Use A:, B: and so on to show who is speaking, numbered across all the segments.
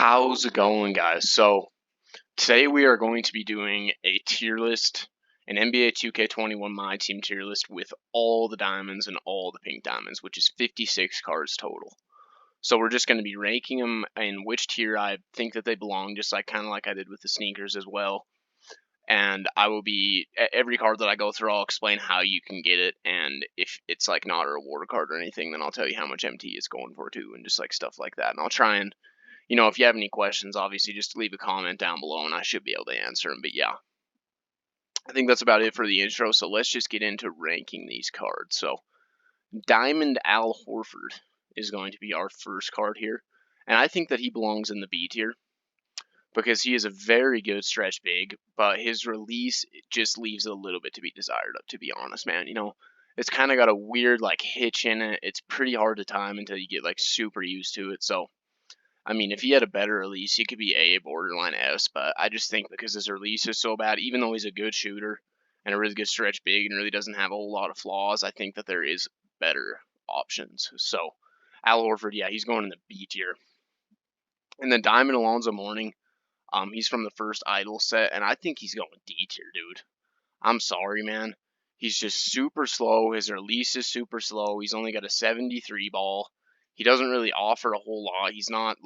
A: How's it going, guys? So, today we are going to be doing a tier list, an NBA 2K21 My Team tier list with all the diamonds and all the pink diamonds, which is 56 cards total. So, we're just going to be ranking them in which tier I think that they belong, just kind of like I did with the sneakers as well. And I will be, every card that I go through, I'll explain how you can get it, and if it's like not a reward card or anything, then I'll tell you how much MT it's going for too, and just like stuff like that. And I'll try and if you have any questions, obviously just leave a comment down below and I should be able to answer them. But yeah, I think that's about it for the intro. So let's just get into ranking these cards. So Diamond Al Horford is going to be our first card here. And I think that he belongs in the B tier because he is a very good stretch big, but his release just leaves a little bit to be desired, to be honest, man. It's kind of got a weird hitch in it. It's pretty hard to time until you get super used to it. So I mean, if he had a better release, he could be A, borderline S, but I just think because his release is so bad, even though he's a good shooter and a really good stretch big and really doesn't have a whole lot of flaws, I think that there is better options. So, Al Horford, yeah, he's going in the B tier. And then Diamond Alonzo Mourning, he's from the first Idol set, and I think he's going D tier, dude. I'm sorry, man. He's just super slow. His release is super slow. He's only got a 73 ball. He doesn't really offer a whole lot. He's not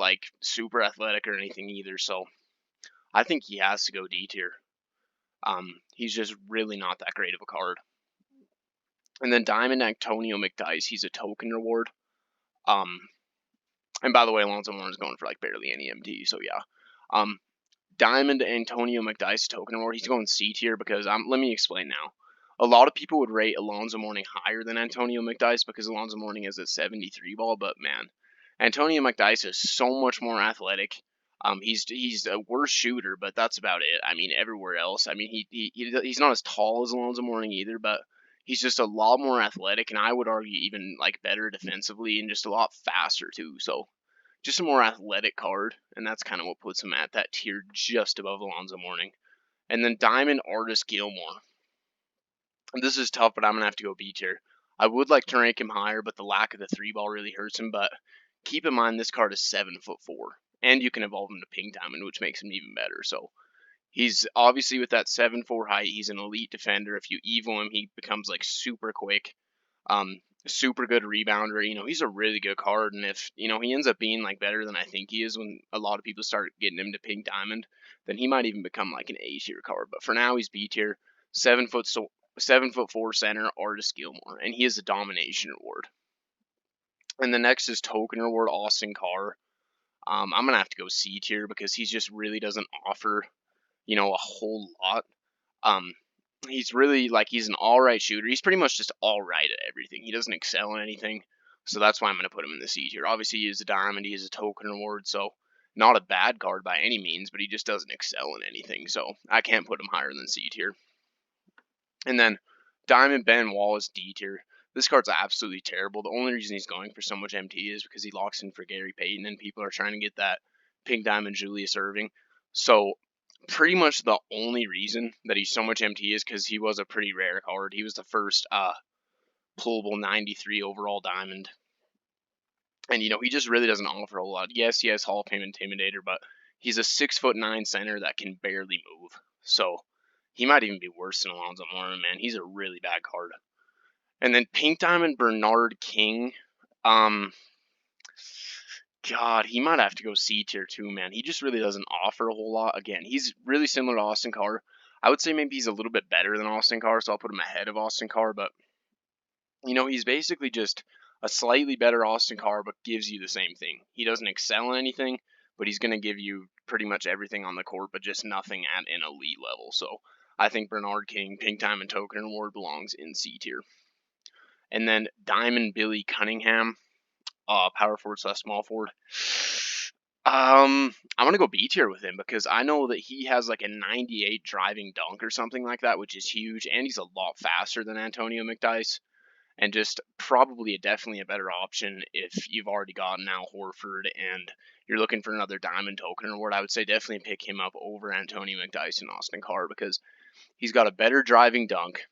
A: super athletic or anything either. So I think he has to go D tier. He's just really not that great of a card. And then Diamond Antonio Mcdice, he's a token reward. And by the way, Alonzo Mourning is going for barely any MT. So yeah. Diamond Antonio Mcdice token reward, he's going C tier because let me explain now. A lot of people would rate Alonzo Mourning higher than Antonio Mcdice because Alonzo Mourning has a 73 ball, but man, Antonio Mcdice is so much more athletic. He's a worse shooter, but that's about it. I mean, everywhere else, I mean, he's not as tall as Alonzo Mourning either, but he's just a lot more athletic, and I would argue even better defensively and just a lot faster too. So just a more athletic card, and that's kind of what puts him at that tier just above Alonzo Mourning. And then Diamond Artist Gilmore. This is tough, but I'm going to have to go B tier. I would like to rank him higher, but the lack of the 3-ball really hurts him. But keep in mind, this card is 7'4", and you can evolve him to Pink Diamond, which makes him even better. So he's obviously with that 7'4" height, he's an elite defender. If you evo him, he becomes super quick, super good rebounder. He's a really good card, and if he ends up being better than I think he is when a lot of people start getting him to Pink Diamond, then he might even become an A tier card. But for now, he's B tier, 7'4" center, Artist Gilmore, and he is a domination reward. And the next is token reward, Austin Carr. I'm gonna have to go C tier because he just really doesn't offer, a whole lot. He's really he's an all right shooter. He's pretty much just all right at everything. He doesn't excel in anything, so that's why I'm gonna put him in the C tier. Obviously, he is a diamond. He is a token reward, so not a bad card by any means, but he just doesn't excel in anything, so I can't put him higher than C tier. And then Diamond Ben Wallace D tier. This card's absolutely terrible. The only reason he's going for so much MT is because he locks in for Gary Payton, and people are trying to get that Pink Diamond Julius Irving. So pretty much the only reason that he's so much MT is because he was a pretty rare card. He was the first pullable 93 overall diamond. And, he just really doesn't offer a whole lot. Yes, he has Hall of Fame Intimidator, but he's a 6'9" center that can barely move. So he might even be worse than Alonzo Mourning, man. He's a really bad card. And then Pink Diamond Bernard King. God, he might have to go C tier too, man. He just really doesn't offer a whole lot. Again, he's really similar to Austin Carr. I would say maybe he's a little bit better than Austin Carr, so I'll put him ahead of Austin Carr. But, he's basically just a slightly better Austin Carr, but gives you the same thing. He doesn't excel in anything, but he's going to give you pretty much everything on the court, but just nothing at an elite level. So I think Bernard King, Pink Diamond Token Award, belongs in C tier. And then Diamond Billy Cunningham, power forward / small forward. I'm going to go B tier with him because I know that he has a 98 driving dunk or something like that, which is huge, and he's a lot faster than Antonio Mcdice, and just probably definitely a better option if you've already gotten Al Horford and you're looking for another diamond token reward. I would say definitely pick him up over Antonio Mcdice and Austin Carr because he's got a better driving dunk.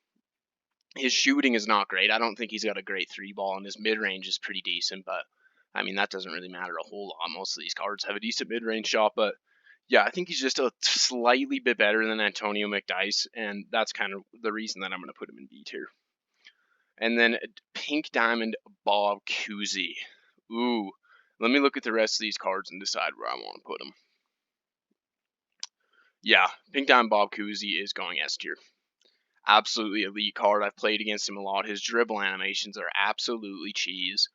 A: His shooting is not great. I don't think he's got a great 3-ball, and his mid-range is pretty decent, but I mean, that doesn't really matter a whole lot. Most of these cards have a decent mid-range shot, but yeah, I think he's just a slightly bit better than Antonio Mcdice, and that's kind of the reason that I'm going to put him in B tier. And then Pink Diamond Bob Cousy. Ooh, let me look at the rest of these cards and decide where I want to put them. Yeah, Pink Diamond Bob Cousy is going S tier. Absolutely elite card. I've played against him a lot. His dribble animations are absolutely cheese.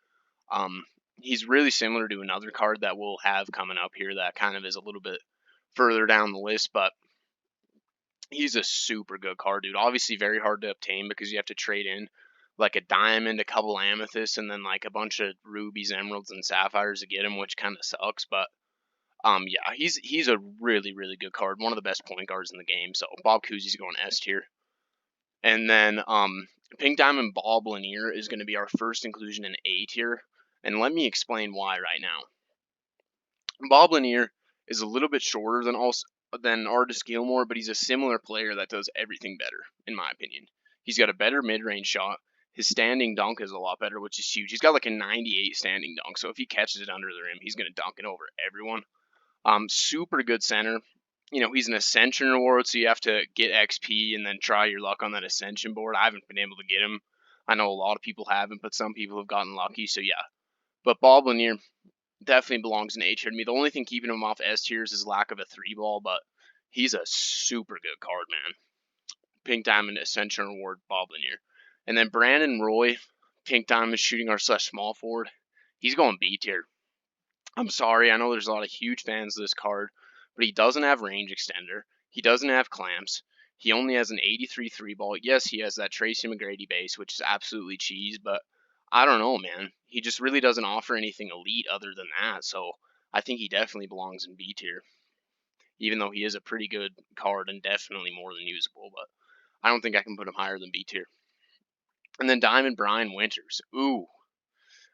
A: He's really similar to another card that we'll have coming up here that kind of is a little bit further down the list, but he's a super good card, dude. Obviously very hard to obtain because you have to trade in like a diamond, a couple amethysts, and then like a bunch of rubies, emeralds, and sapphires to get him, which kind of sucks, but yeah, he's a really, really good card. One of the best point guards in the game. So Bob Cousy's going S tier. And then Pink Diamond Bob Lanier is going to be our first inclusion in A tier. And let me explain why right now. Bob Lanier is a little bit shorter than Artis Gilmore, but he's a similar player that does everything better, in my opinion. He's got a better mid-range shot. His standing dunk is a lot better, which is huge. He's got like a 98 standing dunk, so if he catches it under the rim, he's going to dunk it over everyone. Super good center. You know, he's an Ascension reward, so you have to get XP and then try your luck on that Ascension board. I haven't been able to get him. I know a lot of people haven't, but some people have gotten lucky, so yeah. But Bob Lanier definitely belongs in A tier to me. The only thing keeping him off S tier is his lack of a 3-ball, but he's a super good card, man. Pink Diamond Ascension reward, Bob Lanier. And then Brandon Roy, Pink Diamond shooting guard / small forward. He's going B tier. I'm sorry, I know there's a lot of huge fans of this card, but he doesn't have range extender. He doesn't have clamps. He only has an 83 3-ball. Yes, he has that Tracy McGrady base, which is absolutely cheese, but I don't know, man. He just really doesn't offer anything elite other than that, so I think he definitely belongs in B tier, even though he is a pretty good card and definitely more than usable, but I don't think I can put him higher than B tier. And then Diamond Brian Winters. Ooh,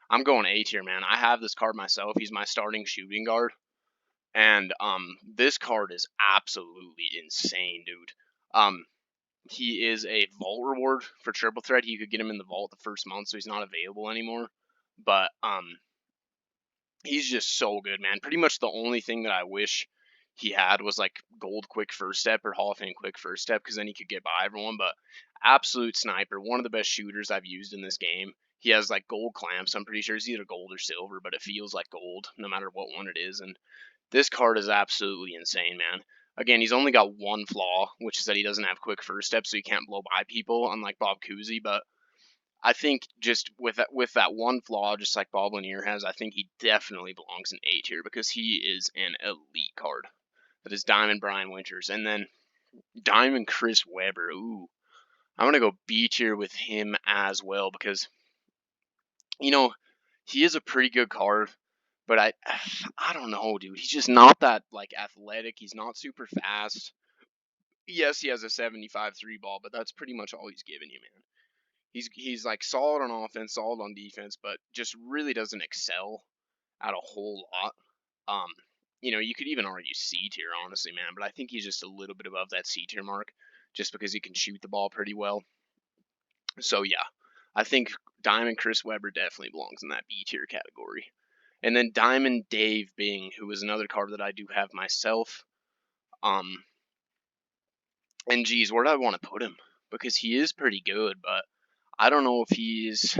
A: I'm going A tier, man. I have this card myself. He's my starting shooting guard. And this card is absolutely insane, dude. He is a vault reward for triple threat. You could get him in the vault the first month, so he's not available anymore. But he's just so good, man. Pretty much the only thing that I wish he had was like gold quick first step or Hall of Fame quick first step, because then he could get by everyone. But absolute sniper, one of the best shooters I've used in this game. He has like gold clamps. I'm pretty sure it's either gold or silver, but it feels like gold no matter what one it is. And this card is absolutely insane, man. Again, he's only got one flaw, which is that he doesn't have quick first step, so he can't blow by people, unlike Bob Cousy. But I think just with that one flaw, just like Bob Lanier has, I think he definitely belongs in A tier because he is an elite card. That is Diamond Brian Winters. And then Diamond Chris Webber. Ooh, I'm going to go B tier with him as well because, you know, he is a pretty good card. But I don't know, dude. He's just not that like athletic. He's not super fast. Yes, he has a 75 3-ball, but that's pretty much all he's giving you, man. He's like solid on offense, solid on defense, but just really doesn't excel at a whole lot. You know, you could even argue C tier, honestly, man. But I think he's just a little bit above that C tier mark, just because he can shoot the ball pretty well. So yeah, I think Diamond Chris Webber definitely belongs in that B tier category. And then Diamond Dave Bing, who is another card that I do have myself. And geez, where do I want to put him? Because he is pretty good, but I don't know if he's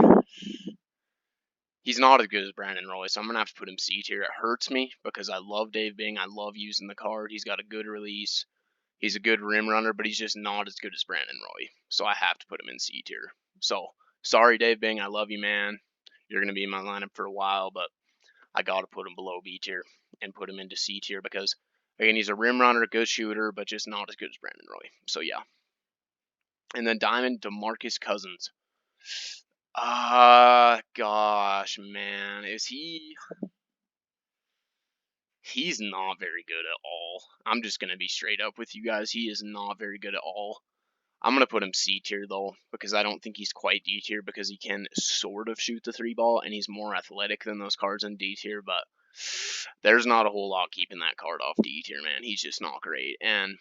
A: not as good as Brandon Roy, so I'm going to have to put him C tier. It hurts me because I love Dave Bing. I love using the card. He's got a good release. He's a good rim runner, but he's just not as good as Brandon Roy. So I have to put him in C tier. So, sorry, Dave Bing. I love you, man. You're going to be in my lineup for a while, but I got to put him below B tier and put him into C tier because, again, he's a rim runner, a good shooter, but just not as good as Brandon Roy. So, yeah. And then Diamond Demarcus Cousins. Gosh, man. Is he... He's not very good at all. I'm just going to be straight up with you guys. He is not very good at all. I'm going to put him C tier, though, because I don't think he's quite D tier because he can sort of shoot the 3-ball, and he's more athletic than those cards in D tier, but there's not a whole lot keeping that card off D tier, man. He's just not great. And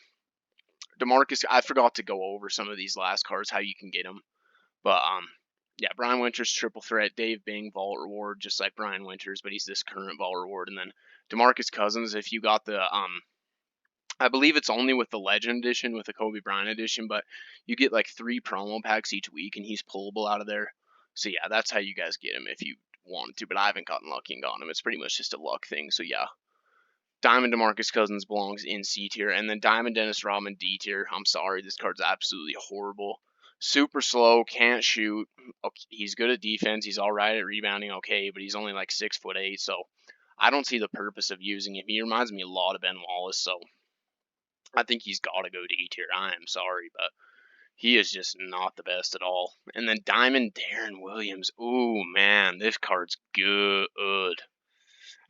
A: Demarcus, I forgot to go over some of these last cards, how you can get them. But yeah, Brian Winters triple threat, Dave Bing vault reward, just like Brian Winters, but he's this current vault reward, and then Demarcus Cousins. If you got the I believe it's only with the Legend Edition, with the Kobe Bryant Edition, but you get like 3 promo packs each week, and he's pullable out of there. So yeah, that's how you guys get him if you wanted to, but I haven't gotten lucky and gotten him. It's pretty much just a luck thing. So yeah, Diamond Demarcus Cousins belongs in C tier, and then Diamond Dennis Rodman D tier. I'm sorry, this card's absolutely horrible. Super slow, can't shoot. Okay, he's good at defense. He's all right at rebounding, okay, but he's only like 6'8", so I don't see the purpose of using him. He reminds me a lot of Ben Wallace, so I think he's got to go D tier. I am sorry, but he is just not the best at all. And then Diamond Darren Williams. Ooh, man, this card's good.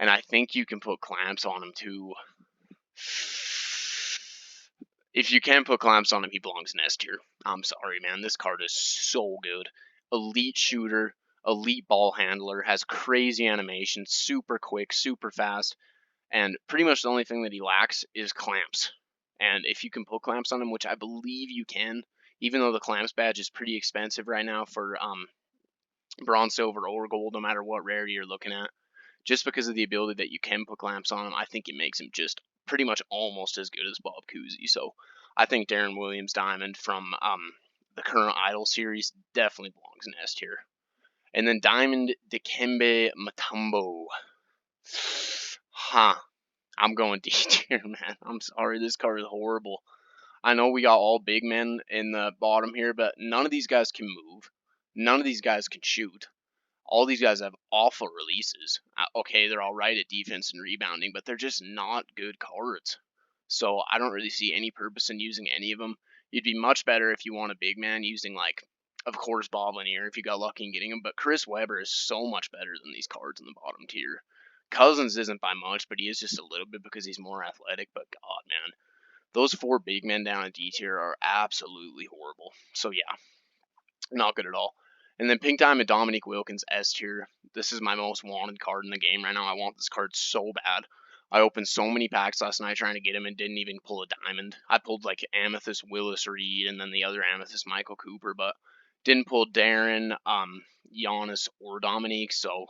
A: And I think you can put clamps on him too. If you can put clamps on him, he belongs in S tier. I'm sorry, man. This card is so good. Elite shooter, elite ball handler, has crazy animation, super quick, super fast, and pretty much the only thing that he lacks is clamps. And if you can put clamps on him, which I believe you can, even though the clamps badge is pretty expensive right now for bronze, silver, or gold, no matter what rarity you're looking at, just because of the ability that you can put clamps on him, I think it makes him just pretty much almost as good as Bob Cousy. So I think Darren Williams Diamond from the current Idol series definitely belongs in S tier. And then Diamond Dikembe Mutombo. Huh. I'm going D tier, man. I'm sorry, this card is horrible. I know we got all big men in the bottom here, but none of these guys can move. None of these guys can shoot. All these guys have awful releases. Okay, they're all right at defense and rebounding, but they're just not good cards. So I don't really see any purpose in using any of them. You'd be much better if you want a big man using, like, of course, Bob Lanier if you got lucky in getting him, but Chris Webber is so much better than these cards in the bottom tier. Cousins isn't by much, but he is just a little bit because he's more athletic, but God, man. Those 4 big men down in D tier are absolutely horrible. So yeah, not good at all. And then Pink Diamond Dominique Wilkins S tier. This is my most wanted card in the game right now. I want this card so bad. I opened so many packs last night trying to get him and didn't even pull a diamond. I pulled like Amethyst Willis Reed and then the other Amethyst Michael Cooper, but didn't pull Darren, Giannis, or Dominique. So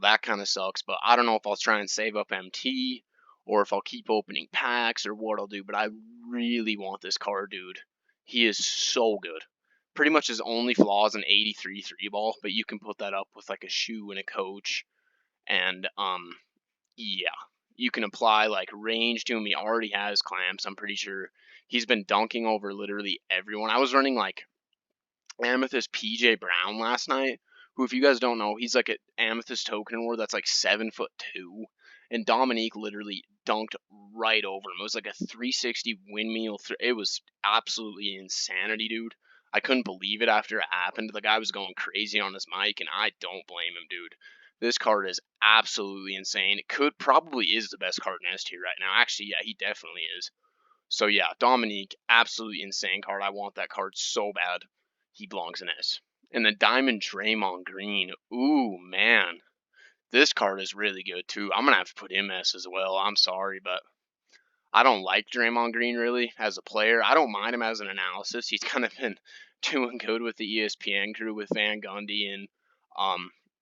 A: that kind of sucks. But I don't know if I'll try and save up MT or if I'll keep opening packs or what I'll do. But I really want this card, dude. He is so good. Pretty much his only flaw is an 83 3 ball, but you can put that up with like a shoe and a coach. And yeah, you can apply like range to him. He already has clamps. I'm pretty sure he's been dunking over literally everyone. I was running like Amethyst PJ Brown last night, who, if you guys don't know, he's like an Amethyst token award that's like 7'2", and Dominique literally dunked right over him. It was like a 360 windmill. It was absolutely insanity, dude. I couldn't believe it after it happened. The guy was going crazy on his mic, and I don't blame him, dude. This card is absolutely insane. It probably is the best card in S tier right now. Actually, yeah, he definitely is. So yeah, Dominique, absolutely insane card. I want that card so bad. He belongs in S. And then Diamond Draymond Green. Ooh, man. This card is really good, too. I'm going to have to put him S as well. I'm sorry, but I don't like Draymond Green, really, as a player. I don't mind him as an analysis. He's kind of been doing good with the ESPN crew with Van Gundy and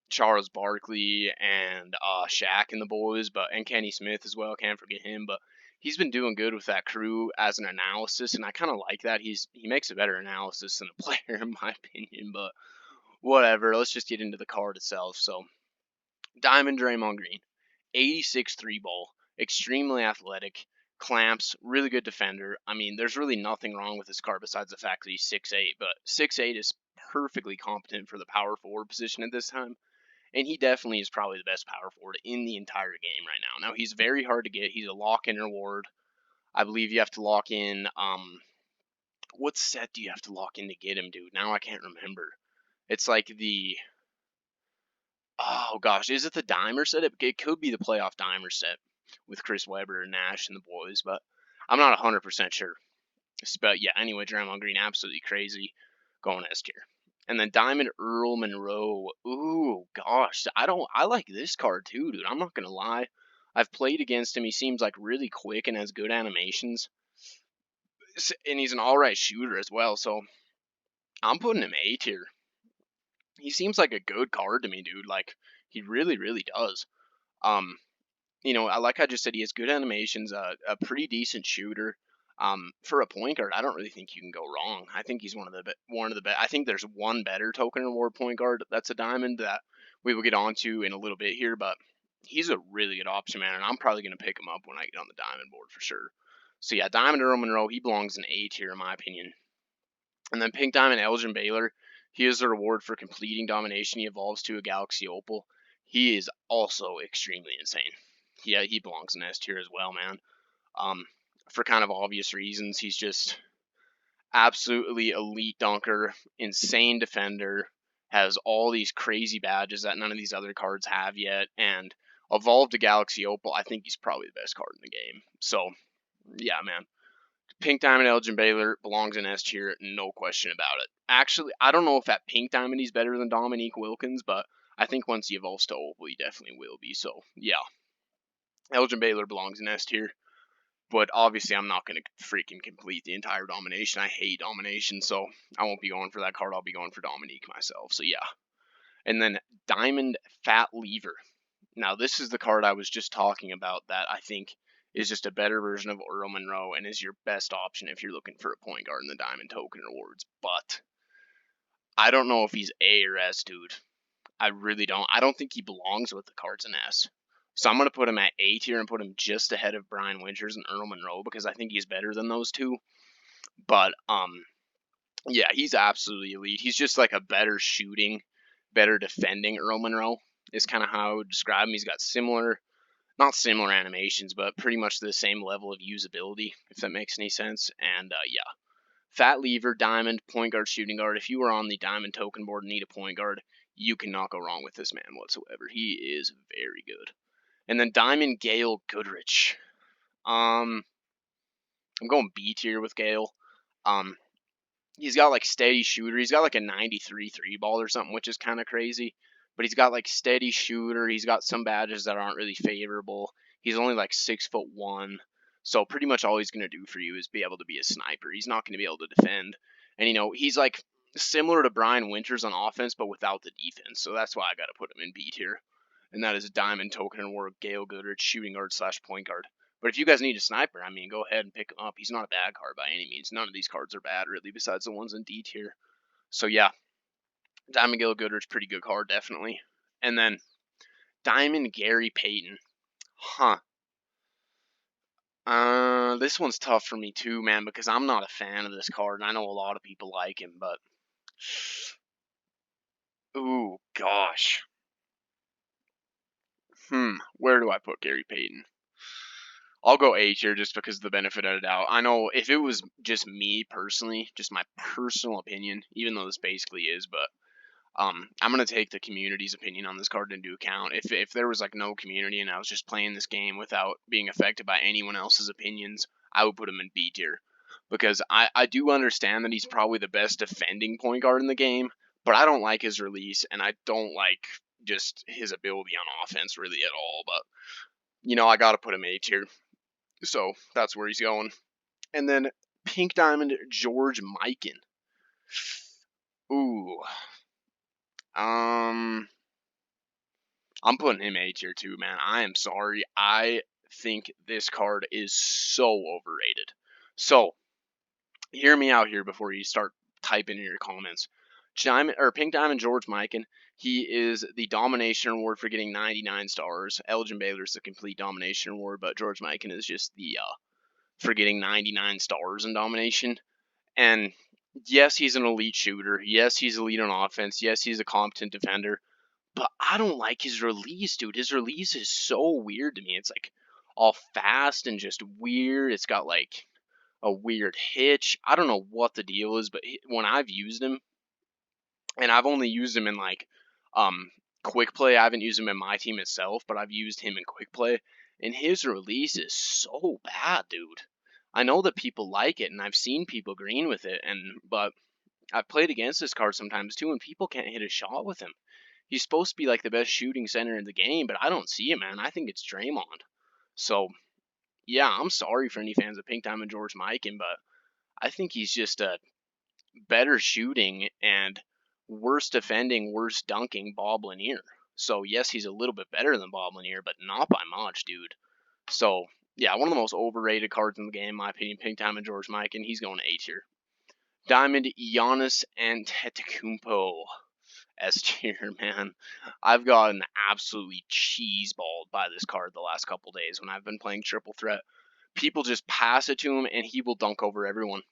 A: Charles Barkley and Shaq and the boys, and Kenny Smith as well. Can't forget him, but he's been doing good with that crew as an analysis, and I kind of like that. He makes a better analysis than a player, in my opinion, but whatever. Let's just get into the card itself. So, Diamond Draymond Green, 86 3-ball, extremely athletic, clamps, really good defender. I mean, there's really nothing wrong with this card besides the fact that he's 6'8", but 6'8" is perfectly competent for the power forward position at this time. And he definitely is probably the best power forward in the entire game right now. Now, he's very hard to get. He's a lock-in reward. I believe you have to lock in, what set do you have to lock in to get him, dude? Now I can't remember. It's like oh gosh, is it the Dimer set? It could be the playoff Dimer set with Chris Webber and Nash and the boys, but I'm not 100% sure. But yeah, anyway, Draymond Green, absolutely crazy, going S tier. And then Diamond Earl Monroe. Ooh, gosh, I like this card too, dude. I'm not gonna lie. I've played against him. He seems like really quick and has good animations, and he's an all right shooter as well. So I'm putting him A tier. he seems like a good card to me, dude. Like, he really, really does. Like I just said, he has good animations, a pretty decent shooter. For a point guard, I don't really think you can go wrong. I think he's one of the best. I think there's one better token reward point guard that's a diamond that we will get onto in a little bit here, but he's a really good option, man, and I'm probably gonna pick him up when I get on the diamond board for sure. So yeah, Diamond Earl Monroe, he belongs in A tier in my opinion. And then Pink Diamond Elgin Baylor, he is a reward for completing domination. He evolves to a Galaxy Opal. He is also extremely insane. Yeah, he belongs in S tier as well, man. Um, for kind of obvious reasons, he's just absolutely elite dunker, insane defender, has all these crazy badges that none of these other cards have yet, and evolved to Galaxy Opal. I think he's probably the best card in the game. So, yeah, man. Pink Diamond Elgin Baylor belongs in S tier, no question about it. Actually, I don't know if at Pink Diamond he's better than Dominique Wilkins, but I think once he evolves to Opal, he definitely will be. So, yeah, Elgin Baylor belongs in S tier. But obviously, I'm not going to freaking complete the entire domination. I hate domination, so I won't be going for that card. I'll be going for Dominique myself. So, yeah. And then Diamond Fat Lever. Now, this is the card I was just talking about that I think is just a better version of Earl Monroe and is your best option if you're looking for a point guard in the Diamond Token Rewards. But I don't know if he's A or S, dude. I really don't. I don't think he belongs with the cards in S. So I'm going to put him at A tier and put him just ahead of Brian Winters and Earl Monroe because I think he's better than those two. But, yeah, he's absolutely elite. He's just like a better shooting, better defending Earl Monroe is kind of how I would describe him. He's got not similar animations, but pretty much the same level of usability, if that makes any sense. And, yeah. Fat Lever, Diamond, point guard, shooting guard. If you are on the Diamond token board and need a point guard, you cannot go wrong with this man whatsoever. He is very good. And then Diamond Gail Goodrich. I'm going B tier with Gail. He's got like steady shooter. He's got like a 93 3 ball or something, which is kind of crazy. But he's got like steady shooter. He's got some badges that aren't really favorable. He's only like 6'1". So pretty much all he's going to do for you is be able to be a sniper. He's not going to be able to defend. And he's like similar to Brian Winters on offense, but without the defense. So that's why I got to put him in B tier. And that is Diamond Token Award Gail Goodrich, shooting guard / point guard. But if you guys need a sniper, I mean, go ahead and pick him up. He's not a bad card by any means. None of these cards are bad, really, besides the ones in D tier. So, yeah, Diamond Gail Goodrich, pretty good card, definitely. And then Diamond Gary Payton. This one's tough for me, too, man, because I'm not a fan of this card, and I know a lot of people like him, but... Ooh, gosh. Where do I put Gary Payton? I'll go A tier just because of the benefit of the doubt. I know if it was just me personally, just my personal opinion, even though this basically is, but I'm gonna take the community's opinion on this card into account. If there was like no community and I was just playing this game without being affected by anyone else's opinions, I would put him in B tier because I do understand that he's probably the best defending point guard in the game, but I don't like his release and I don't like just his ability on offense really at all. But I gotta put him A tier. So that's where he's going. And then Pink Diamond George Mikan. Ooh. I'm putting him A tier too, man. I am sorry. I think this card is so overrated. So hear me out here before you start typing in your comments. Pink Diamond George Mikan. He is the domination award for getting 99 stars. Elgin Baylor is the complete domination award, but George Mikan is just the for getting 99 stars in domination. And yes, he's an elite shooter. Yes, he's elite on offense. Yes, he's a competent defender. But I don't like his release, dude. His release is so weird to me. It's like all fast and just weird. It's got like a weird hitch. I don't know what the deal is, but when I've used him, and I've only used him in like quick play. I haven't used him in my team itself, but I've used him in quick play, and his release is so bad, dude. I know that people like it, and I've seen people green with it, but I've played against this card sometimes too, and people can't hit a shot with him. He's supposed to be like the best shooting center in the game, but I don't see him, man. I think it's Draymond. So yeah, I'm sorry for any fans of Pink Diamond George Mikan, but I think he's just a better shooting and worst defending, worst dunking Bob Lanier. So yes, he's a little bit better than Bob Lanier, but not by much, dude. So yeah, one of the most overrated cards in the game, in my opinion. Pink Diamond George Mike, and he's going A tier. Diamond Giannis Antetokounmpo S tier, man. I've gotten absolutely cheeseballed by this card the last couple days when I've been playing triple threat. People just pass it to him and he will dunk over everyone.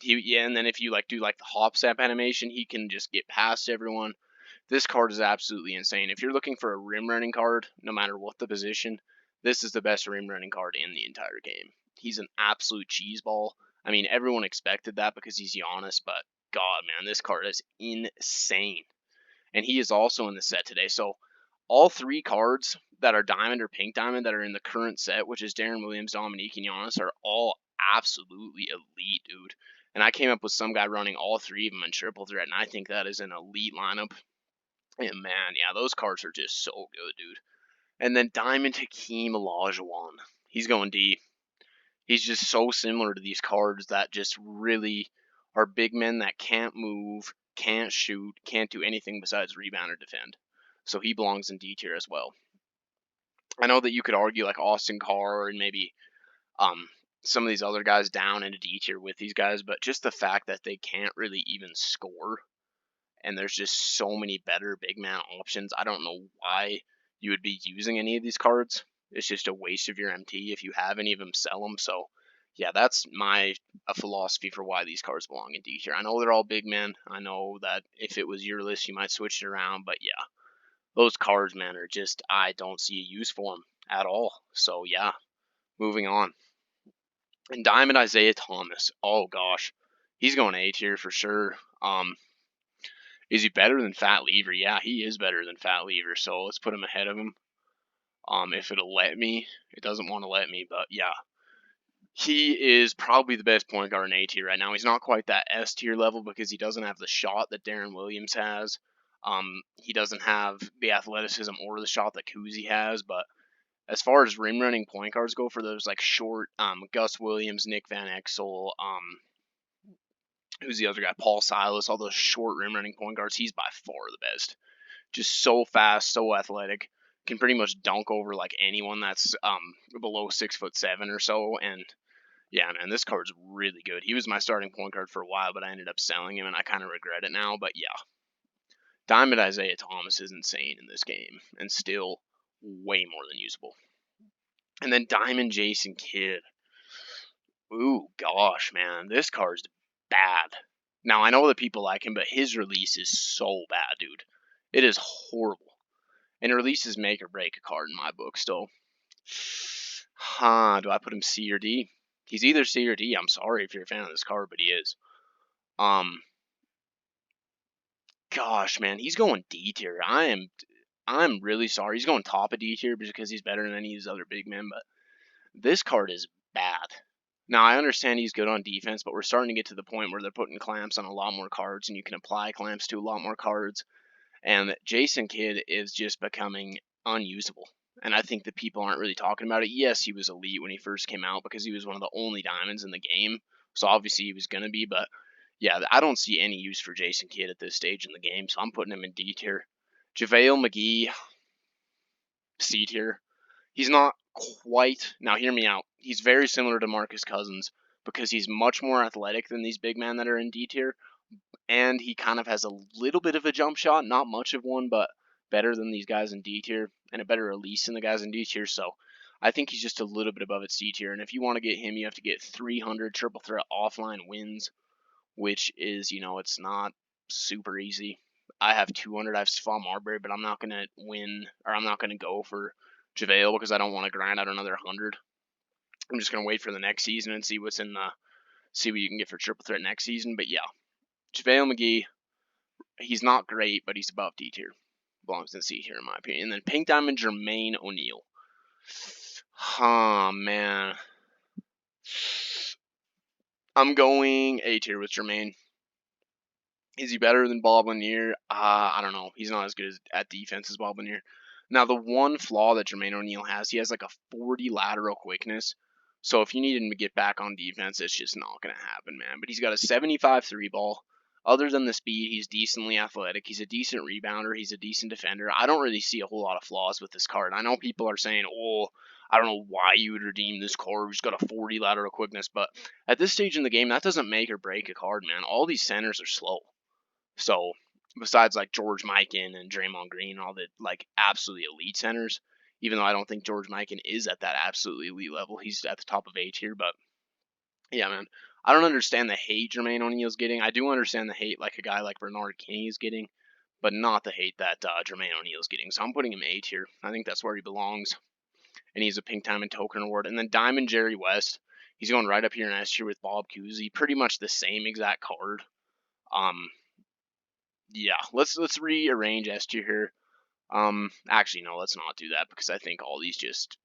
A: And then if you do the hop step animation, he can just get past everyone. This card is absolutely insane. If you're looking for a rim running card, no matter what the position, this is the best rim running card in the entire game. He's an absolute cheeseball. I mean, everyone expected that because he's Giannis, but God, man, this card is insane. And he is also in the set today. So all three cards that are diamond or pink diamond that are in the current set, which is Darren Williams, Dominique, and Giannis, are all absolutely elite, dude. And I came up with some guy running all three of them in triple threat, and I think that is an elite lineup. And man, yeah, those cards are just so good, dude. And then Diamond Hakeem Olajuwon. He's going D. He's just so similar to these cards that just really are big men that can't move, can't shoot, can't do anything besides rebound or defend. So he belongs in D tier as well. I know that you could argue like Austin Carr and maybe some of these other guys down into D tier with these guys, but just the fact that they can't really even score and there's just so many better big man options. I don't know why you would be using any of these cards. It's just a waste of your MT. If you have any of them, sell them. So, yeah, that's my philosophy for why these cards belong in D tier. I know they're all big men. I know that if it was your list, you might switch it around. But, yeah, those cards, man, are just, I don't see a use for them at all. So, yeah, moving on. And Diamond Isaiah Thomas. Oh, gosh. He's going A tier for sure. Is he better than Fat Lever? Yeah, he is better than Fat Lever. So let's put him ahead of him. If it'll let me, it doesn't want to let me, but yeah, he is probably the best point guard in A tier right now. He's not quite that S tier level because he doesn't have the shot that Darren Williams has. He doesn't have the athleticism or the shot that Kuzi has, but as far as rim running point guards go for those like short, Gus Williams, Nick Van Exel, who's the other guy? Paul Silas, all those short rim running point guards, he's by far the best. Just so fast, so athletic, can pretty much dunk over like anyone that's below 6'7" or so. And yeah, man, this card's really good. He was my starting point guard for a while, but I ended up selling him, and I kind of regret it now. But yeah, Diamond Isaiah Thomas is insane in this game, and still way more than usable. And then Diamond Jason Kidd. Ooh, gosh, man, this card's bad. Now, I know that people like him, but his release is so bad, dude. It is horrible. And releases make or break a card in my book still. Do I put him C or D? He's either C or D. I'm sorry if you're a fan of this card, but he is. Gosh, man, he's going D tier. I'm really sorry. He's going top of D tier because he's better than any of these other big men, but this card is bad. Now, I understand he's good on defense, but we're starting to get to the point where they're putting clamps on a lot more cards, and you can apply clamps to a lot more cards. And Jason Kidd is just becoming unusable. And I think that people aren't really talking about it. Yes, he was elite when he first came out because he was one of the only diamonds in the game. So obviously he was going to be. But yeah, I don't see any use for Jason Kidd at this stage in the game. So I'm putting him in D tier. JaVale McGee, C tier. He's not quite. Now, hear me out. He's very similar to Demarcus Cousins because he's much more athletic than these big men that are in D tier. And he kind of has a little bit of a jump shot, not much of one, but better than these guys in D tier, and a better release than the guys in D tier. So I think he's just a little bit above its C tier. And if you want to get him, you have to get 300 triple threat offline wins, which is, it's not super easy. I have 200. I have Stephon Marbury, but I'm not going to win, or I'm not going to go for JaVale because I don't want to grind out another 100. I'm just going to wait for the next season and see what you can get for triple threat next season. But yeah, JaVale McGee, he's not great, but he's above D tier. Belongs in C tier, in my opinion. And then Pink Diamond Jermaine O'Neal. Man. I'm going A tier with Jermaine. Is he better than Bob Lanier? I don't know. He's not as good at defense as Bob Lanier. Now, the one flaw that Jermaine O'Neal has, he has like a 40 lateral quickness. So if you need him to get back on defense, it's just not going to happen, man. But he's got a 75 3 ball. Other than the speed, he's decently athletic. He's a decent rebounder. He's a decent defender. I don't really see a whole lot of flaws with this card. I know people are saying, oh, I don't know why you would redeem this card. He's got a 40 lateral quickness. But at this stage in the game, that doesn't make or break a card, man. All these centers are slow. So besides like George Mikan and Draymond Green, all the like absolutely elite centers, even though I don't think George Mikan is at that absolutely elite level, he's at the top of A tier. But yeah, man, I don't understand the hate Jermaine O'Neal's getting. I do understand the hate like a guy like Bernard King is getting, but not the hate that Jermaine O'Neal's getting. So I'm putting him A tier. I think that's where he belongs, and he's a Pink Diamond Token Award. And then Diamond Jerry West, he's going right up here in S tier with Bob Cousy, pretty much the same exact card. Yeah, let's rearrange S tier here. Actually, no, let's not do that because I think all these just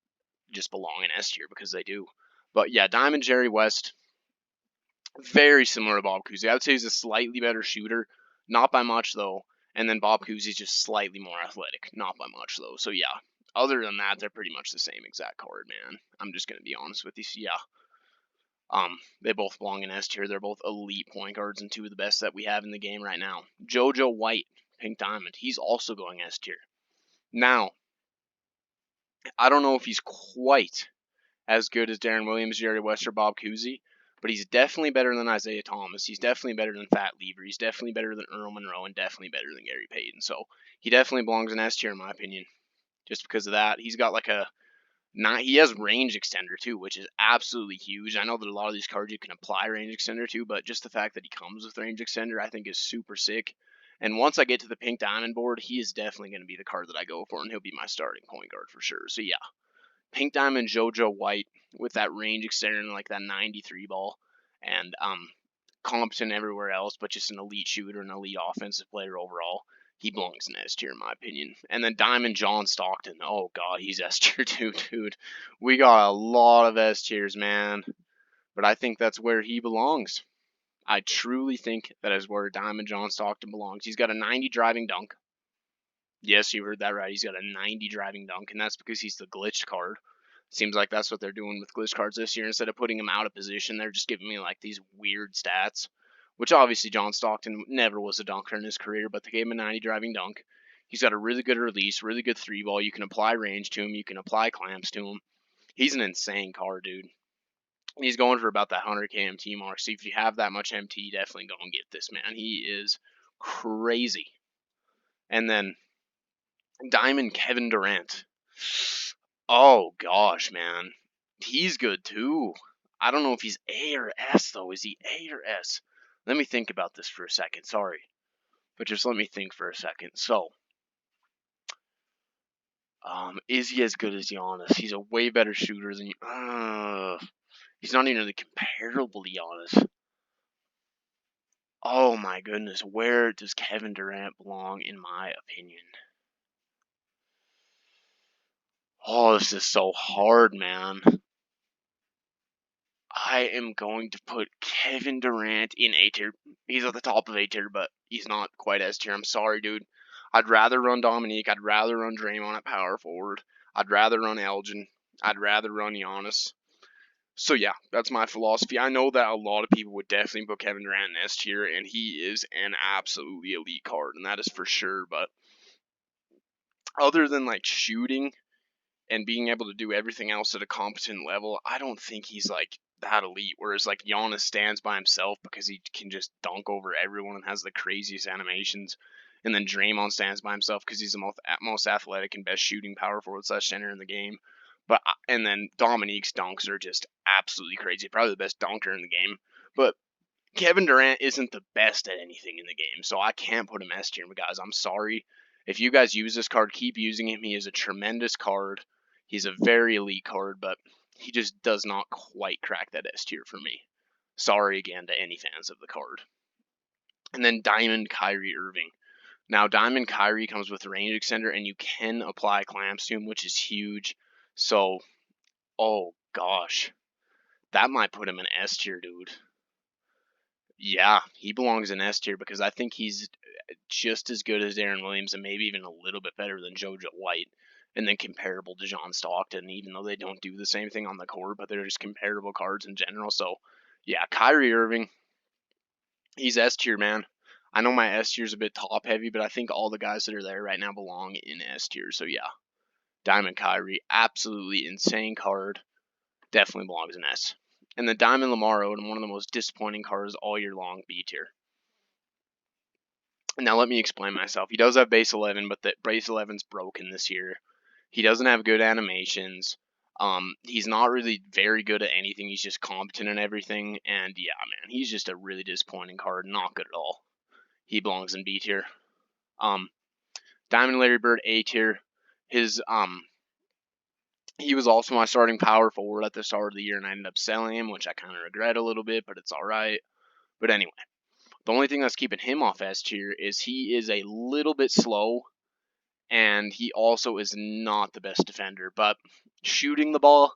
A: belong in S tier because they do. But yeah, Diamond Jerry West, very similar to Bob Cousy. I would say he's a slightly better shooter, not by much though. And then Bob Cousy's just slightly more athletic, not by much though. So yeah, other than that, they're pretty much the same exact card, man. I'm just gonna be honest with you. So yeah, they both belong in S tier. They're both elite point guards and two of the best that we have in the game right now. JoJo White, Pink Diamond, he's also going S tier. Now, I don't know if he's quite as good as Darren Williams, Jerry West, or Bob Cousy, but he's definitely better than Isaiah Thomas. He's definitely better than Fat Lever. He's definitely better than Earl Monroe, and definitely better than Gary Payton. So he definitely belongs in S tier in my opinion. Just because of that, he's got like he has range extender too, which is absolutely huge. I know that a lot of these cards you can apply range extender to, but just the fact that he comes with range extender, I think is super sick. And once I get to the Pink Diamond board, he is definitely going to be the card that I go for, and he'll be my starting point guard for sure. So yeah, Pink Diamond JoJo White with that range extender and like that 93 ball, and competent everywhere else, but just an elite shooter, an elite offensive player overall. He belongs in S tier in my opinion. And then Diamond John Stockton. Oh god, he's S tier too, dude. We got a lot of S tiers, man. But I think that's where he belongs. I truly think that is where Diamond John Stockton belongs. He's got a 90 driving dunk. Yes, you heard that right. He's got a 90 driving dunk, and that's because he's the glitched card. Seems like that's what they're doing with glitch cards this year. Instead of putting him out of position, they're just giving me like these weird stats. Which obviously John Stockton never was a dunker in his career, but they gave him a 90 driving dunk. He's got a really good release, really good three ball. You can apply range to him. You can apply clamps to him. He's an insane card, dude. He's going for about that 100k MT mark. So if you have that much MT, definitely go and get this, man. He is crazy. And then Diamond Kevin Durant. Oh gosh, man. He's good too. I don't know if he's A or S though. Is he A or S? Let me think about this for a second. Sorry. But just let me think for a second. So, is he as good as Giannis? He's a way better shooter than he's not even really comparable to Giannis. Oh my goodness, where does Kevin Durant belong in my opinion? Oh, this is so hard, man. I am going to put Kevin Durant in A tier. He's at the top of A tier, but he's not quite S tier. I'm sorry, dude. I'd rather run Dominique. I'd rather run Draymond at power forward. I'd rather run Elgin. I'd rather run Giannis. So yeah, that's my philosophy. I know that a lot of people would definitely put Kevin Durant in S tier, and he is an absolutely elite card, and that is for sure. But other than like shooting and being able to do everything else at a competent level, I don't think he's like that elite. Whereas like Giannis stands by himself because he can just dunk over everyone and has the craziest animations. And then Draymond stands by himself because he's the most athletic and best shooting power forward / center in the game. But and then Dominique's dunks are just absolutely crazy. Probably the best dunker in the game. But Kevin Durant isn't the best at anything in the game, so I can't put him S tier, guys. I'm sorry. If you guys use this card, keep using him. He is a tremendous card. He's a very elite card, but he just does not quite crack that S tier for me. Sorry again to any fans of the card. And then Diamond Kyrie Irving. Now, Diamond Kyrie comes with a range extender, and you can apply clamps to him, which is huge. So, oh gosh. That might put him in S tier, dude. Yeah, he belongs in S tier because I think he's just as good as Darren Williams and maybe even a little bit better than JoJo White, and then comparable to John Stockton, even though they don't do the same thing on the court, but they're just comparable cards in general. So, yeah, Kyrie Irving, he's S tier, man. I know my S tier is a bit top heavy, but I think all the guys that are there right now belong in S tier. So yeah, Diamond Kyrie, absolutely insane card. Definitely belongs in S. And the Diamond Lamar Odom, one of the most disappointing cards all year long, B tier. Now let me explain myself. He does have base 11, but the base 11's broken this year. He doesn't have good animations. He's not really very good at anything. He's just competent in everything. And yeah, man, he's just a really disappointing card. Not good at all. He belongs in B tier. Diamond Larry Bird, A tier. He was also my starting power forward at the start of the year, and I ended up selling him, which I kind of regret a little bit, but it's all right. But anyway, the only thing that's keeping him off S tier is he is a little bit slow, and he also is not the best defender. But shooting the ball,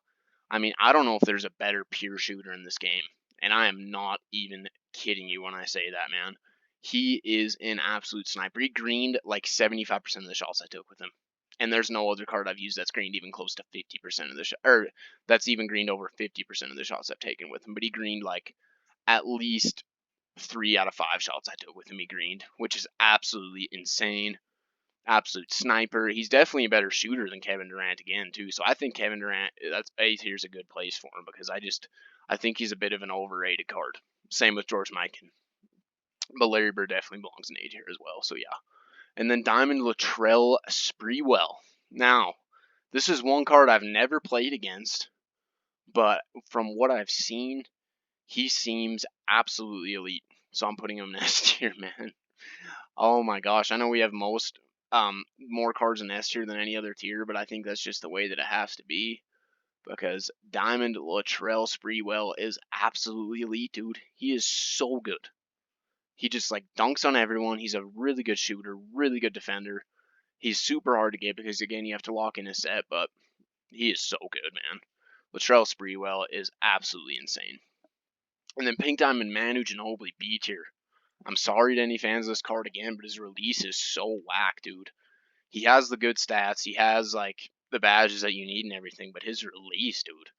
A: I mean, I don't know if there's a better pure shooter in this game, and I am not even kidding you when I say that, man. He is an absolute sniper. He greened like 75% of the shots I took with him. And there's no other card I've used that's greened even close to 50% of the shot, or that's even greened over 50% of the shots I've taken with him. But he greened like at least 3 out of 5 shots I took with him. He greened, which is absolutely insane. Absolute sniper. He's definitely a better shooter than Kevin Durant again too. So I think Kevin Durant, that's A tier's a good place for him because I think he's a bit of an overrated card. Same with George Mikan. But Larry Bird definitely belongs in A tier as well. So yeah. And then Diamond Latrell Spreewell. Now, this is one card I've never played against, but from what I've seen, he seems absolutely elite. So I'm putting him in S tier, man. Oh my gosh, I know we have more cards in S tier than any other tier, but I think that's just the way that it has to be. Because Diamond Latrell Spreewell is absolutely elite, dude. He is so good. He just like dunks on everyone. He's a really good shooter, really good defender. He's super hard to get because again you have to lock in a set, but he is so good, man. Latrell Spreewell is absolutely insane. And then Pink Diamond Manu Ginobili B tier. I'm sorry to any fans of this card again, but his release is so whack, dude. He has the good stats. He has like the badges that you need and everything, but his release, dude.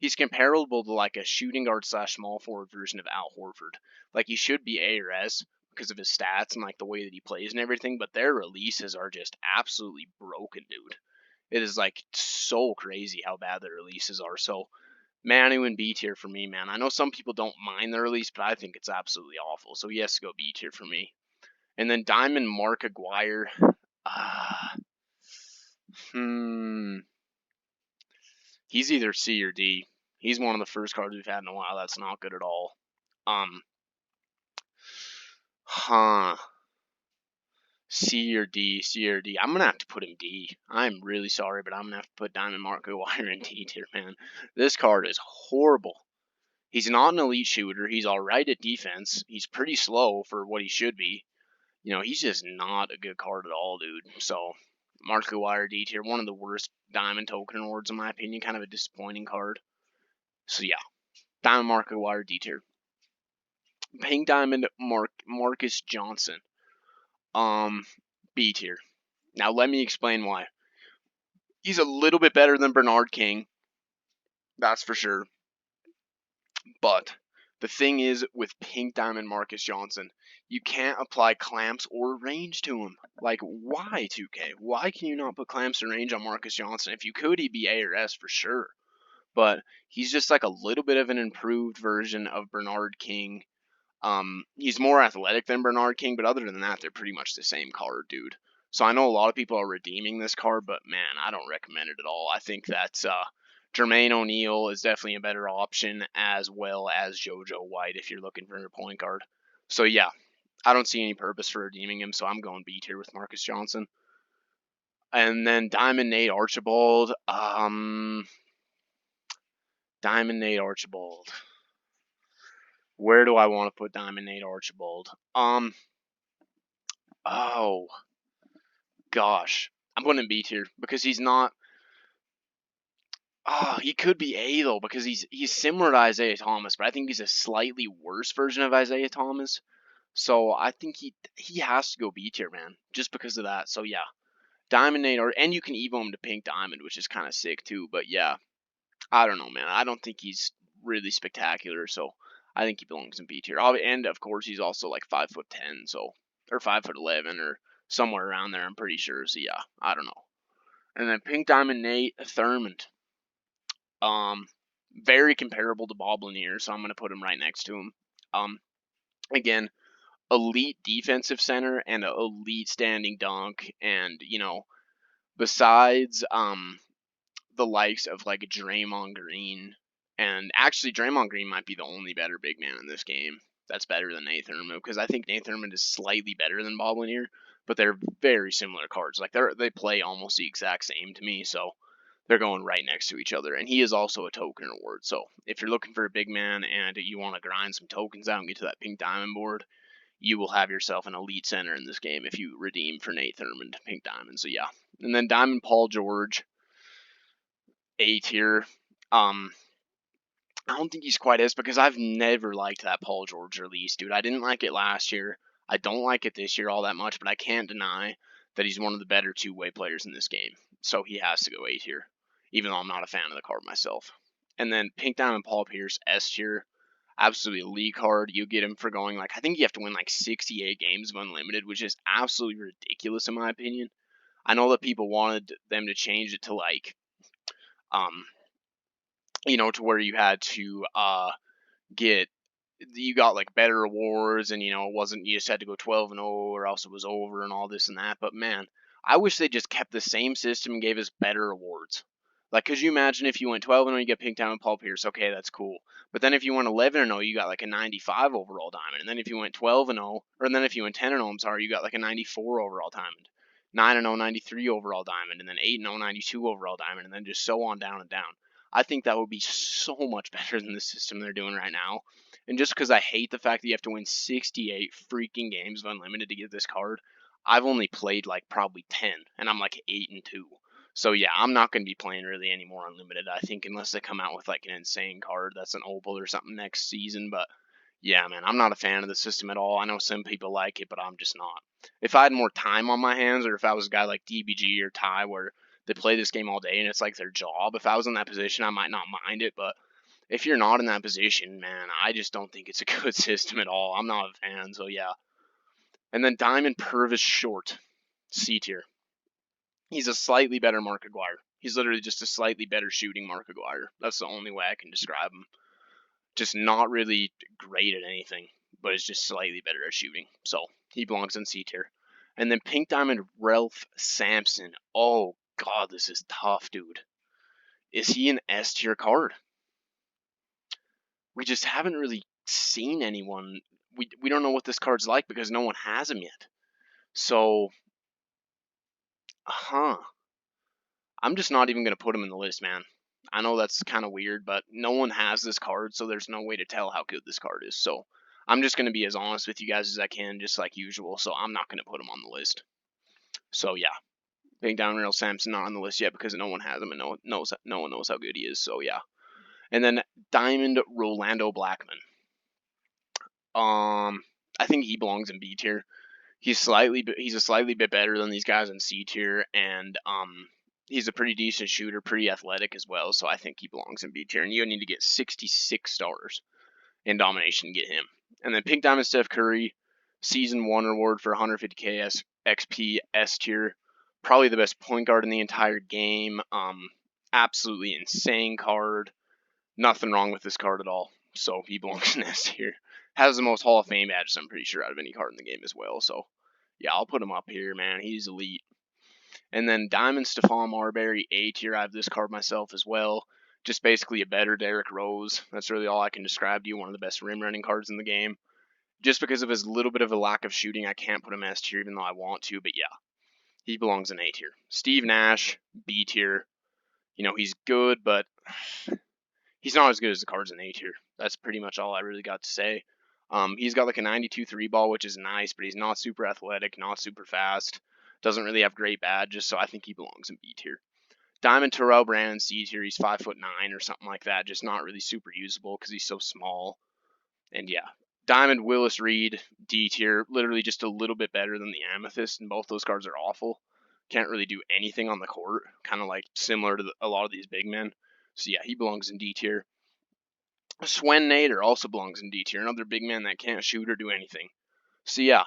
A: He's comparable to like a shooting guard / small forward version of Al Horford. Like he should be A or S because of his stats and like the way that he plays and everything, but their releases are just absolutely broken, dude. It is like so crazy how bad their releases are. So Manu and B tier for me, man. I know some people don't mind the release, but I think it's absolutely awful. So he has to go B tier for me. And then Diamond Mark Aguirre. He's either C or D. He's one of the first cards we've had in a while that's not good at all. C or D, C or D. I'm gonna have to put him D. I'm really sorry, but I'm gonna have to put Diamond Mark Aguirre in D tier, man. This card is horrible. He's not an elite shooter. He's alright at defense. He's pretty slow for what he should be. You know, he's just not a good card at all, dude. So, Mark Aguirre D tier, one of the worst Diamond token awards in my opinion. Kind of a disappointing card. So yeah, Diamond Mark Aguirre D tier. Pink Diamond Marcus Johnson. B tier. Now let me explain why. He's a little bit better than Bernard King. That's for sure. But the thing is with Pink Diamond Marcus Johnson, you can't apply clamps or range to him. Like, why, 2K? Why can you not put clamps or range on Marcus Johnson? If you could, he'd be A or S for sure. But he's just like a little bit of an improved version of Bernard King. He's more athletic than Bernard King, but other than that, they're pretty much the same card, dude. So I know a lot of people are redeeming this card, but man, I don't recommend it at all. I think that Jermaine O'Neal is definitely a better option, as well as JoJo White if you're looking for a point guard. So yeah, I don't see any purpose for redeeming him, so I'm going B tier with Marcus Johnson. And then Diamond Nate Archibald. Diamond Nate Archibald. Where do I want to put Diamond Nate Archibald? Oh, gosh. I'm putting him B tier because he's not. Oh, he could be A though because he's similar to Isaiah Thomas, but I think he's a slightly worse version of Isaiah Thomas. So I think he has to go B tier, man, just because of that. So yeah, Diamond Nate, and you can evo him to Pink Diamond, which is kind of sick too. But yeah, I don't know, man. I don't think he's really spectacular, so I think he belongs in B tier. And of course, he's also like 5'10", so or 5'11", or somewhere around there. I'm pretty sure. So yeah, I don't know. And then Pink Diamond Nate Thurman. Very comparable to Bob Lanier, so I'm gonna put him right next to him. Again, elite defensive center and an elite standing dunk, and besides the likes of like Draymond Green, and actually Draymond Green might be the only better big man in this game that's better than Nate Thurman, because I think Nate Thurman is slightly better than Bob Lanier, but they're very similar cards. Like they play almost the exact same to me, so they're going right next to each other. And he is also a token award. So if you're looking for a big man and you want to grind some tokens out and get to that pink diamond board, you will have yourself an elite center in this game if you redeem for Nate Thurman to pink diamond. So yeah. And then Diamond Paul George, A tier. I don't think he's quite as, because I've never liked that Paul George release, dude. I didn't like it last year. I don't like it this year all that much, but I can't deny that he's one of the better two-way players in this game. So he has to go A tier, even though I'm not a fan of the card myself. And then Pink Diamond Paul Pierce, S tier. Absolutely elite card. You get him for going, like, I think you have to win like 68 games of unlimited, which is absolutely ridiculous in my opinion. I know that people wanted them to change it to like, to where you had to you got like better awards, and it wasn't, you just had to go 12-0 or else it was over and all this and that. But man, I wish they just kept the same system and gave us better awards. Like, could you imagine if you went 12-0, you get Pink Diamond Paul Pierce? Okay, that's cool. But then if you went 11-0, you got like a 95 overall diamond. And then if you went 12-0, or then if you went 10-0, I'm sorry, you got like a 94 overall diamond. 9-0, 93 overall diamond, and then 8-0, 92 overall diamond, and then just so on down and down. I think that would be so much better than the system they're doing right now. And just because I hate the fact that you have to win 68 freaking games of unlimited to get this card, I've only played like probably 10, and I'm like 8-2. So yeah, I'm not going to be playing really any more unlimited, I think, unless they come out with like an insane card that's an opal or something next season. But yeah, man, I'm not a fan of the system at all. I know some people like it, but I'm just not. If I had more time on my hands, or if I was a guy like DBG or Ty where they play this game all day and it's like their job, if I was in that position, I might not mind it. But if you're not in that position, man, I just don't think it's a good system at all. I'm not a fan, so yeah. And then Diamond Purvis Short, C tier. He's a slightly better Mark Aguirre. He's literally just a slightly better shooting Mark Aguirre. That's the only way I can describe him. Just not really great at anything, but is just slightly better at shooting. So he belongs in C tier. And then Pink Diamond Ralph Sampson. Oh, God, this is tough, dude. Is he an S tier card? We just haven't really seen anyone. We don't know what this card's like because no one has him yet. So, I'm just not even going to put him in the list, man. I know that's kind of weird, but no one has this card, so there's no way to tell how good this card is. So I'm just going to be as honest with you guys as I can, just like usual. So I'm not going to put him on the list. So yeah, Pink Diamond Real Sampson not on the list yet because no one has him and no one knows how good he is. So yeah, and then Diamond Rolando Blackman. I think he belongs in B tier. He's a slightly bit better than these guys in C tier, and he's a pretty decent shooter, pretty athletic as well. So I think he belongs in B tier. And you need to get 66 stars in domination to get him. And then Pink Diamond Steph Curry, season 1 reward for 150k XP S tier. Probably the best point guard in the entire game. Absolutely insane card. Nothing wrong with this card at all. So he belongs in S tier. Has the most Hall of Fame badges, I'm pretty sure, out of any card in the game as well. So yeah, I'll put him up here, man. He's elite. And then Diamond Stephon Marbury, A tier. I have this card myself as well. Just basically a better Derrick Rose. That's really all I can describe to you. One of the best rim running cards in the game. Just because of his little bit of a lack of shooting, I can't put him S tier even though I want to. But yeah, he belongs in A tier. Steve Nash, B tier. He's good, but he's not as good as the cards in A tier. That's pretty much all I really got to say. He's got like a 92 3 ball, which is nice, but he's not super athletic, not super fast. Doesn't really have great badges, so I think he belongs in B tier. Diamond Terrell Brandon C tier. He's 5'9" or something like that. Just not really super usable because he's so small. And yeah, Diamond Willis Reed D tier. Literally just a little bit better than the Amethyst, and both those cards are awful. Can't really do anything on the court. Kind of like similar to a lot of these big men. So yeah, he belongs in D tier. Swen Nader also belongs in D tier. Another big man that can't shoot or do anything. So yeah,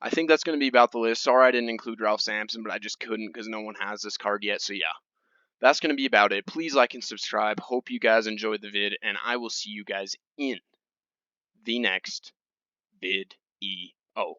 A: I think that's going to be about the list. Sorry I didn't include Ralph Sampson, but I just couldn't because no one has this card yet. So yeah, that's going to be about it. Please like and subscribe. Hope you guys enjoyed the vid, and I will see you guys in the next video.